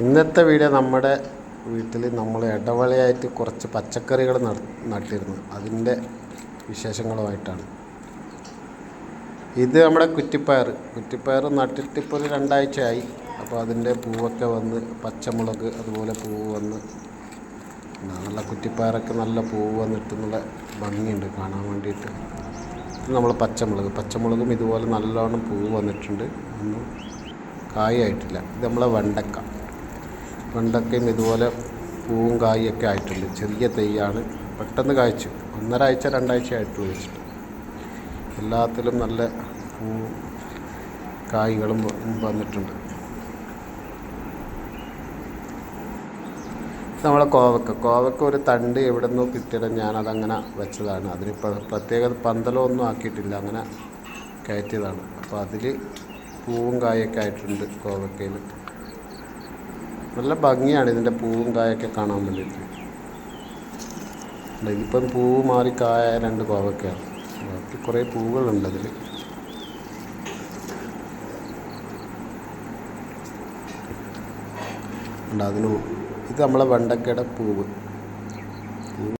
ഇന്നത്തെ വീഡിയോ നമ്മുടെ വീട്ടിൽ നമ്മൾ ഇടവേളയായിട്ട് കുറച്ച് പച്ചക്കറികൾ നട്ടിരുന്നു. അതിൻ്റെ വിശേഷങ്ങളുമായിട്ടാണ്. ഇത് നമ്മുടെ കുറ്റിപ്പയർ നട്ടിട്ട് ഇപ്പോൾ ഒരു 2 ആഴ്ചയായി. അപ്പോൾ അതിൻ്റെ പൂവൊക്കെ വന്ന്, പച്ചമുളക് അതുപോലെ പൂവ് വന്ന്, നല്ല കുറ്റിപ്പയറൊക്കെ നല്ല പൂവ് വന്നിട്ട് നല്ല ഭംഗിയുണ്ട് കാണാൻ വേണ്ടിയിട്ട്. ഇത് നമ്മൾ പച്ചമുളകും ഇതുപോലെ നല്ലോണം പൂവ് വന്നിട്ടുണ്ട്, ഒന്നും കായായിട്ടില്ല. ഇത് നമ്മളെ വെണ്ടക്കയും ഇതുപോലെ പൂവും കായൊക്കെ ആയിട്ടുണ്ട്. ചെറിയ തൈയാണ്, പെട്ടെന്ന് കായ്ച്ചു. 1.5 ആഴ്ച 2 ആഴ്ച ആയിട്ട് വെച്ചിട്ട് എല്ലാത്തിലും നല്ല പൂവും കായ്കളും വന്നിട്ടുണ്ട്. നമ്മളെ കോവക്ക ഒരു തണ്ട് എവിടെ നിന്നോ കിട്ടിയത്, ഞാനതങ്ങനെ വെച്ചതാണ്. അതിന് പ്രത്യേക പന്തലമൊന്നും ആക്കിയിട്ടില്ല, അങ്ങനെ കയറ്റിയതാണ്. അപ്പോൾ അതിൽ പൂവും കായൊക്കെ ആയിട്ടുണ്ട്. കോവക്കയിൽ നല്ല ഭംഗിയാണ് ഇതിൻ്റെ പൂവും കായൊക്കെ കാണാൻ വേണ്ടിയിട്ട്. ഇതിപ്പം പൂവ് മാറി കായ 2 കോവക്കയാണ്. ബാക്കി കുറേ പൂവുകളുണ്ട് അതിൽ. അതിന് ഇത് നമ്മളെ വെണ്ടക്കയുടെ പൂവ്.